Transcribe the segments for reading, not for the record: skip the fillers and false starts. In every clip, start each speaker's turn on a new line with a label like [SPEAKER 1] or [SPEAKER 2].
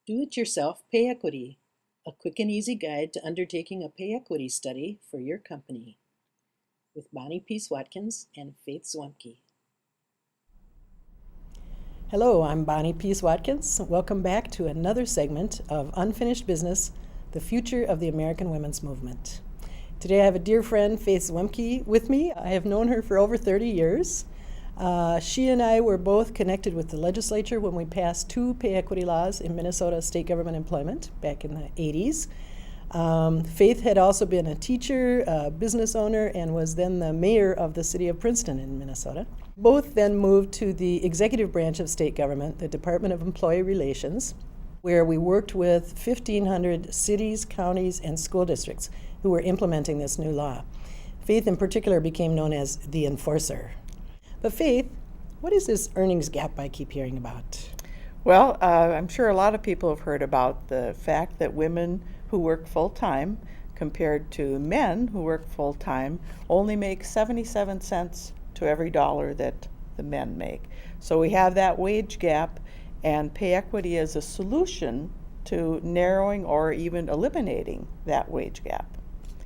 [SPEAKER 1] Do-it-yourself pay equity, a quick and easy guide to undertaking a pay equity study for your company, with Bonnie P. Watkins and Faith Zwemke. Hello, I'm Bonnie P. Watkins. Welcome back to another segment of Unfinished Business, the future of the American women's movement. Today I have a dear friend, Faith Zwemke, with me. I have known her for over 30 years. She and I were both connected with the legislature when we passed 2 pay equity laws in Minnesota state government employment back in the 80s. Faith had also been a teacher, a business owner, and was then the mayor of the city of Princeton in Minnesota. Both then moved to the executive branch of state government, the Department of Employee Relations, where we worked with 1,500 cities, counties, and school districts who were implementing this new law. Faith in particular became known as the enforcer. But Faith, what is this earnings gap I keep hearing about?
[SPEAKER 2] Well, I'm sure a lot of people have heard about the fact that women who work full-time compared to men who work full-time only make 77 cents to every dollar that the men make. So we have that wage gap, and pay equity is a solution to narrowing or even eliminating that wage gap.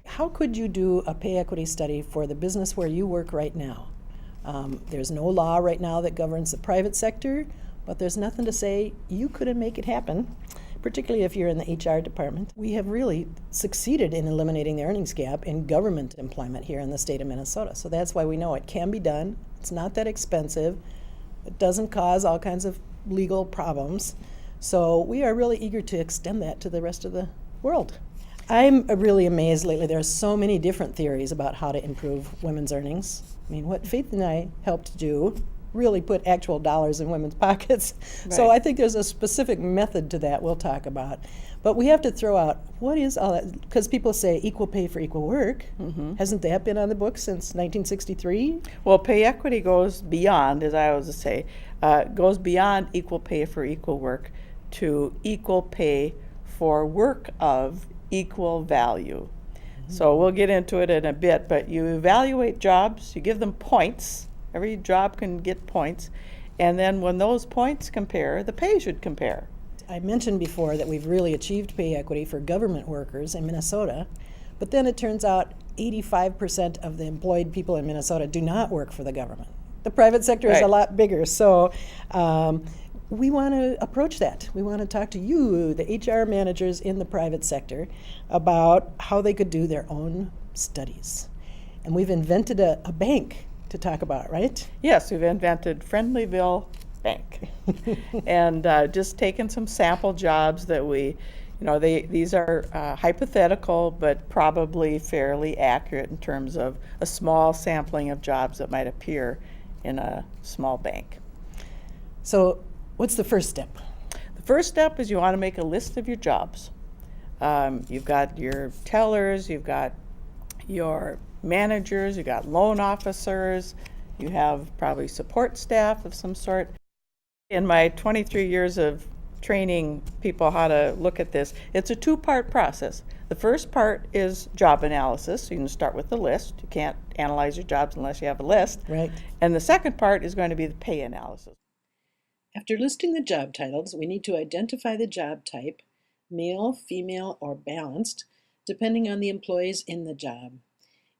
[SPEAKER 1] How could you do a pay equity study for the business where you work right now? There's no law right now that governs the private sector, but there's nothing to say you couldn't make it happen, particularly if you're in the HR department. We have really succeeded in eliminating the earnings gap in government employment here in the state of Minnesota. So that's why we know it can be done. It's not that expensive. It doesn't cause all kinds of legal problems. So we are really eager to extend that to the rest of the world. I'm really amazed lately. There are so many different theories about how to improve women's earnings. I mean, what Faith and I helped do really put actual dollars in women's pockets. Right. So I think there's a specific method to that we'll talk about. But we have to throw out, what is all that? Because people say equal pay for equal work. Mm-hmm. Hasn't that been on the books since 1963?
[SPEAKER 2] Well, pay equity goes beyond, as I always say, goes beyond equal pay for equal work to equal pay for work of equal value. So we'll get into it in a bit, but you evaluate jobs, you give them points. Every job can get points. And then when those points compare, the pay should compare.
[SPEAKER 1] I mentioned before that we've really achieved pay equity for government workers in Minnesota, but then it turns out 85% of the employed people in Minnesota do not work for the government. The private sector is a lot bigger, so we want to approach that. We want to talk to you, the HR managers in the private sector, about how they could do their own studies. And we've invented a bank to talk about, right?
[SPEAKER 2] Yes, we've invented Friendlyville Bank. And just taken some sample jobs that these are hypothetical, but probably fairly accurate in terms of a small sampling of jobs that might appear in a small bank.
[SPEAKER 1] So what's the first step?
[SPEAKER 2] The first step is you want to make a list of your jobs. You've got your tellers, you've got your managers, you've got loan officers, you have probably support staff of some sort. In my 23 years of training people how to look at this, it's a 2-part process. The first part is job analysis. So you can start with the list. You can't analyze your jobs unless you have a list.
[SPEAKER 1] Right.
[SPEAKER 2] And the second part is going to be the pay analysis.
[SPEAKER 1] After listing the job titles, we need to identify the job type, male, female, or balanced, depending on the employees in the job.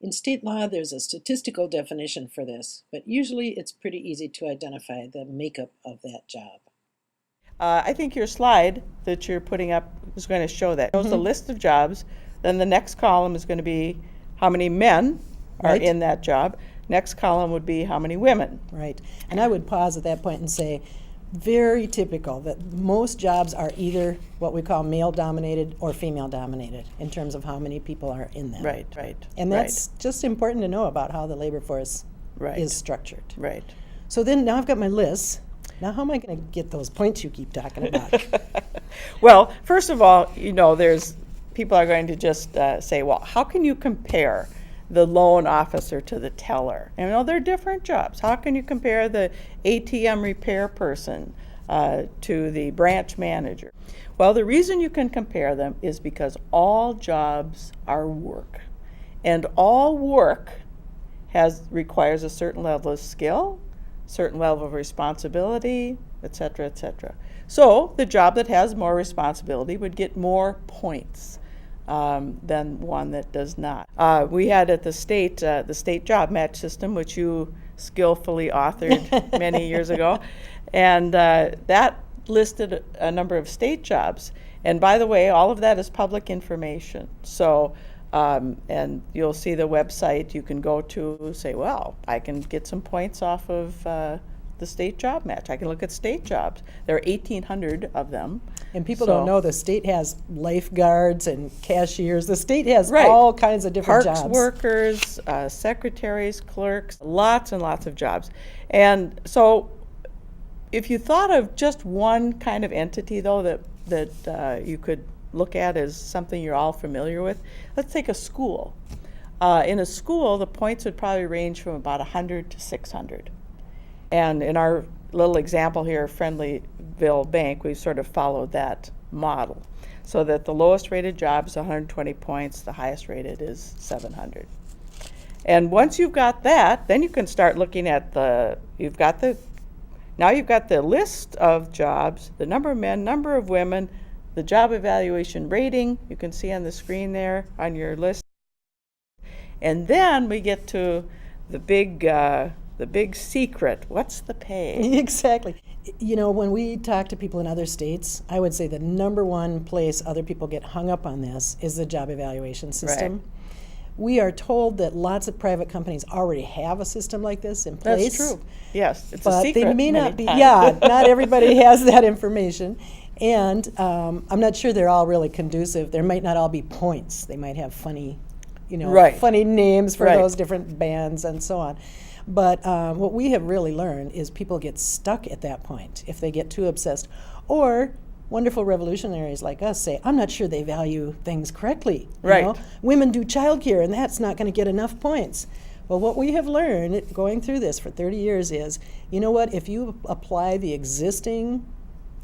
[SPEAKER 1] In state law, there's a statistical definition for this, but usually it's pretty easy to identify the makeup of that job.
[SPEAKER 2] I think your slide that you're putting up is going to show that. It shows the list of jobs. Then the next column is going to be how many men are in that job. Next column would be how many women.
[SPEAKER 1] Right. And I would pause at that point and say, very typical that most jobs are either what we call male-dominated or female-dominated in terms of how many people are in them.
[SPEAKER 2] Right.
[SPEAKER 1] And that's just important to know about how the labor force is structured.
[SPEAKER 2] Right.
[SPEAKER 1] So then now I've got my list. Now how am I going to get those points you keep talking about?
[SPEAKER 2] Well, first of all, there's people are going to just say, well, how can you compare the loan officer to the teller? They're different jobs. How can you compare the ATM repair person to the branch manager? Well, the reason you can compare them is because all jobs are work. And all work requires a certain level of skill, certain level of responsibility, et cetera, et cetera. So the job that has more responsibility would get more points than one that does not. We had at the state job match system, which you skillfully authored many years ago, and that listed a number of state jobs. And by the way, all of that is public information. So, and you'll see the website you can go to, say, well, I can get some points off of the state job match. I can look at state jobs. There are 1,800 of them.
[SPEAKER 1] And people don't know the state has lifeguards and cashiers. The state has
[SPEAKER 2] Right.
[SPEAKER 1] all kinds of different
[SPEAKER 2] Parks
[SPEAKER 1] jobs.
[SPEAKER 2] workers, secretaries, clerks, lots and lots of jobs. And so if you thought of just one kind of entity, though, that you could look at as something you're all familiar with, let's take a school. In a school, the points would probably range from about 100 to 600. And in our little example here, Friendlyville Bank, we sort of followed that model. So that the lowest rated job is 120 points, the highest rated is 700. And once you've got that, then you can start looking at now you've got the list of jobs, the number of men, number of women, the job evaluation rating, you can see on the screen there on your list. And then we get to the big secret. What's the pay?
[SPEAKER 1] Exactly. You know, when we talk to people in other states, I would say the number one place other people get hung up on this is the job evaluation system.
[SPEAKER 2] Right.
[SPEAKER 1] We are told that lots of private companies already have a system like this in place.
[SPEAKER 2] That's true. Yes, it's a
[SPEAKER 1] But
[SPEAKER 2] secret.
[SPEAKER 1] they may
[SPEAKER 2] many
[SPEAKER 1] not be,
[SPEAKER 2] times.
[SPEAKER 1] yeah, not everybody has that information. And I'm not sure they're all really conducive. There might not all be points. They might have funny,
[SPEAKER 2] Right.
[SPEAKER 1] funny names for
[SPEAKER 2] Right.
[SPEAKER 1] those different bands and so on. But what we have really learned is people get stuck at that point if they get too obsessed. Or wonderful revolutionaries like us say, I'm not sure they value things correctly. you
[SPEAKER 2] Right.
[SPEAKER 1] know? Women do childcare, and that's not going to get enough points. Well, what we have learned going through this for 30 years is, you know what, if you apply the existing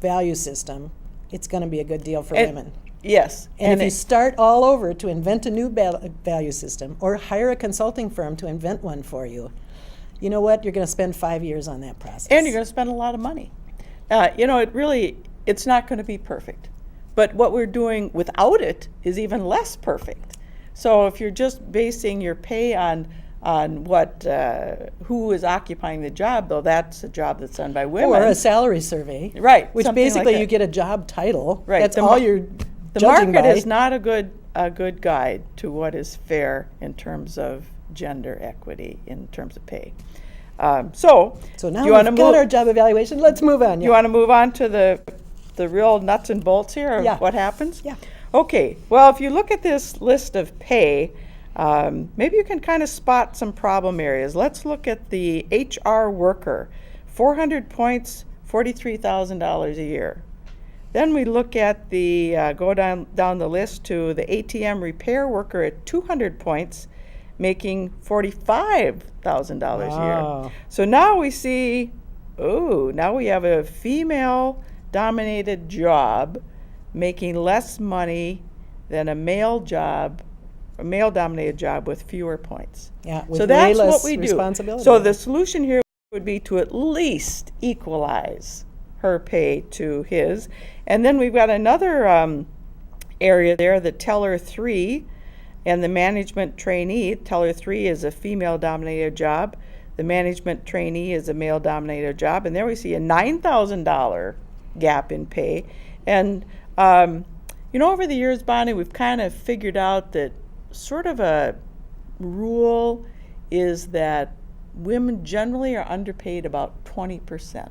[SPEAKER 1] value system, it's going to be a good deal for women.
[SPEAKER 2] Yes.
[SPEAKER 1] And if you start all over to invent a new value system or hire a consulting firm to invent one for you, you know what, you're going to spend 5 years on that process.
[SPEAKER 2] And you're going to spend a lot of money. It's not going to be perfect. But what we're doing without it is even less perfect. So if you're just basing your pay on what who is occupying the job, though, that's a job that's done by women.
[SPEAKER 1] Or a salary survey.
[SPEAKER 2] Right,
[SPEAKER 1] Which
[SPEAKER 2] something like
[SPEAKER 1] basically
[SPEAKER 2] that.
[SPEAKER 1] you get a job title.
[SPEAKER 2] Right.
[SPEAKER 1] That's
[SPEAKER 2] The
[SPEAKER 1] all you're
[SPEAKER 2] The
[SPEAKER 1] judging
[SPEAKER 2] market
[SPEAKER 1] by.
[SPEAKER 2] is not a good guide to what is fair in terms of gender equity, in terms of pay. So
[SPEAKER 1] So now
[SPEAKER 2] you wanna
[SPEAKER 1] we've got our job evaluation. Let's move on.
[SPEAKER 2] You want to move on to the real nuts and bolts here of
[SPEAKER 1] Yeah.
[SPEAKER 2] what happens?
[SPEAKER 1] Yeah.
[SPEAKER 2] Okay. Well, if you look at this list of pay, maybe you can kind of spot some problem areas. Let's look at the HR worker, 400 points, $43,000 a year. Then we look at the go down the list to the ATM repair worker at 200 points, making $45,000 a year.
[SPEAKER 1] Wow.
[SPEAKER 2] So now we see, now we have a female-dominated job making less money than a male-dominated job with fewer points.
[SPEAKER 1] Yeah, with
[SPEAKER 2] So
[SPEAKER 1] way
[SPEAKER 2] that's
[SPEAKER 1] less
[SPEAKER 2] what we do.
[SPEAKER 1] responsibility.
[SPEAKER 2] So the solution here would be to at least equalize her pay to his. And then we've got another area there, the teller 3 and the management trainee. Teller 3 is a female-dominated job. The management trainee is a male-dominated job. And there we see a $9,000 gap in pay. And, over the years, Bonnie, we've kind of figured out that sort of a rule is that women generally are underpaid about 20%.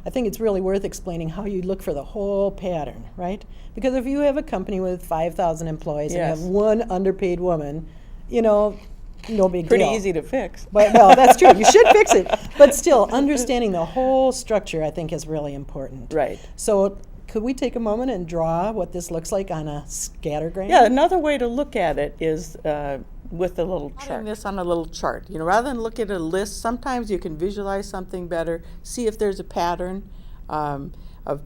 [SPEAKER 1] I think it's really worth explaining how you look for the whole pattern, right? Because if you have a company with 5,000 employees and you
[SPEAKER 2] Yes.
[SPEAKER 1] have one underpaid woman, no big
[SPEAKER 2] Pretty
[SPEAKER 1] deal.
[SPEAKER 2] easy to fix.
[SPEAKER 1] But, well, that's true. You should fix it. But still, understanding the whole structure, I think, is really important.
[SPEAKER 2] Right.
[SPEAKER 1] So could we take a moment and draw what this looks like on a scattergram?
[SPEAKER 2] Yeah, another way to look at it is with a little chart. This on a little chart. Rather than look at a list, sometimes you can visualize something better, see if there's a pattern of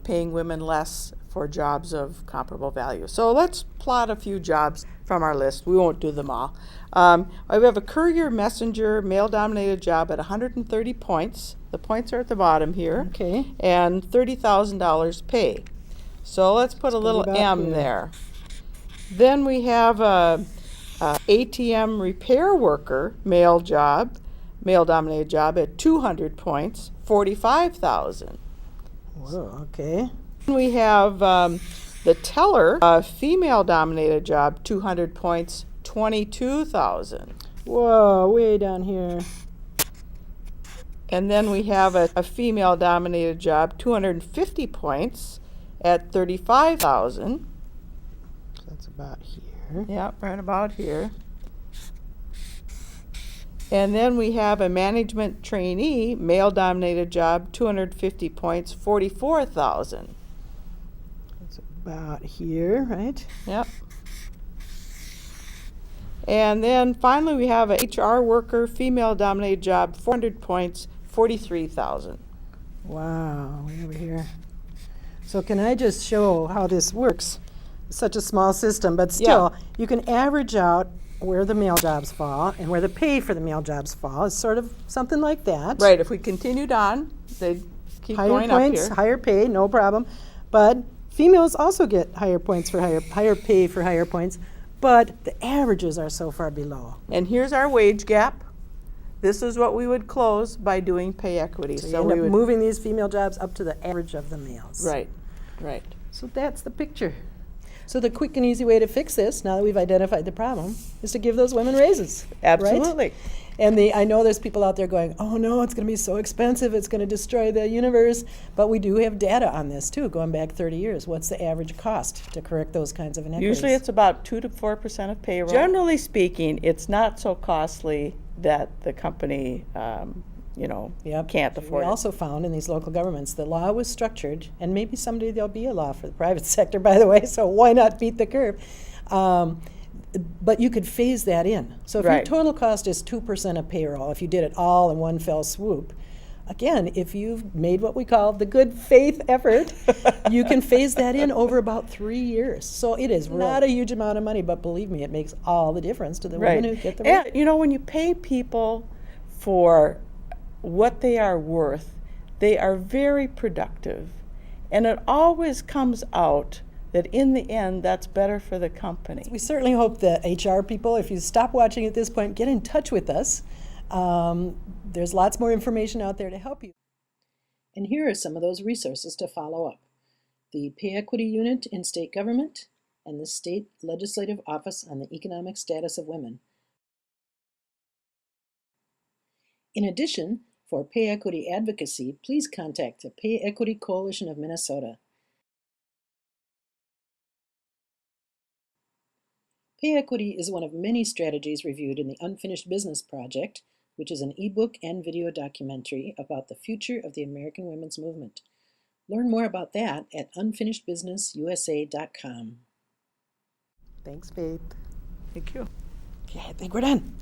[SPEAKER 2] paying women less for jobs of comparable value. So let's plot a few jobs from our list. We won't do them all. We have a courier messenger male-dominated job at 130 points. The points are at the bottom here.
[SPEAKER 1] Okay.
[SPEAKER 2] And $30,000 pay. So let's put a little M there. Then we have a ATM repair worker male-dominated job at 200 points, 45,000.
[SPEAKER 1] Whoa, okay.
[SPEAKER 2] We have the teller, a female-dominated job, 200 points, 22,000.
[SPEAKER 1] Whoa, way down here.
[SPEAKER 2] And then we have a female-dominated job, 250 points, at 35,000.
[SPEAKER 1] That's about here.
[SPEAKER 2] Yep, right about here. And then we have a management trainee, male-dominated job, 250 points, 44,000.
[SPEAKER 1] That's about here, right?
[SPEAKER 2] Yep. And then finally we have a HR worker, female-dominated job, 400 points, 43,000.
[SPEAKER 1] Wow, way over here. So can I just show how this works? It's such a small system, but still, you can average out where the male jobs fall and where the pay for the male jobs fall. It's sort of something like that.
[SPEAKER 2] Right, if we continued on, they'd keep
[SPEAKER 1] Higher
[SPEAKER 2] going
[SPEAKER 1] points,
[SPEAKER 2] up here.
[SPEAKER 1] higher pay, no problem. But females also get higher points for higher pay for higher points, but the averages are so far below.
[SPEAKER 2] And here's our wage gap. This is what we would close by doing pay equity.
[SPEAKER 1] So you end up moving these female jobs up to the average of the males.
[SPEAKER 2] Right, right.
[SPEAKER 1] So that's the picture. So the quick and easy way to fix this, now that we've identified the problem, is to give those women raises.
[SPEAKER 2] Absolutely.
[SPEAKER 1] Right? And I know there's people out there going, oh no, it's going to be so expensive, it's going to destroy the universe. But we do have data on this too, going back 30 years. What's the average cost to correct those kinds of inequities?
[SPEAKER 2] Usually it's about 2 to 4% of payroll. Generally speaking, it's not so costly that the company can't afford
[SPEAKER 1] We
[SPEAKER 2] it.
[SPEAKER 1] also found in these local governments, the law was structured, and maybe someday there'll be a law for the private sector, by the way, so why not beat the curve? But you could phase that in. So if your total cost is 2% of payroll, if you did it all in one fell swoop, again, if you've made what we call the good faith effort, you can phase that in over about 3 years. So it is not a huge amount of money, but believe me, it makes all the difference to the women who get the rate.
[SPEAKER 2] And, when you pay people for what they are worth, they are very productive. And it always comes out that in the end, that's better for the company.
[SPEAKER 1] We certainly hope that HR people, if you stop watching at this point, get in touch with us. There's lots more information out there to help you. And here are some of those resources to follow up. The Pay Equity Unit in State Government and the State Legislative Office on the Economic Status of Women. In addition, for pay equity advocacy, please contact the Pay Equity Coalition of Minnesota. Pay equity is one of many strategies reviewed in the Unfinished Business Project, which is an ebook and video documentary about the future of the American women's movement. Learn more about that at unfinishedbusinessusa.com. Thanks, Faith.
[SPEAKER 2] Thank you.
[SPEAKER 1] Okay, I think we're done.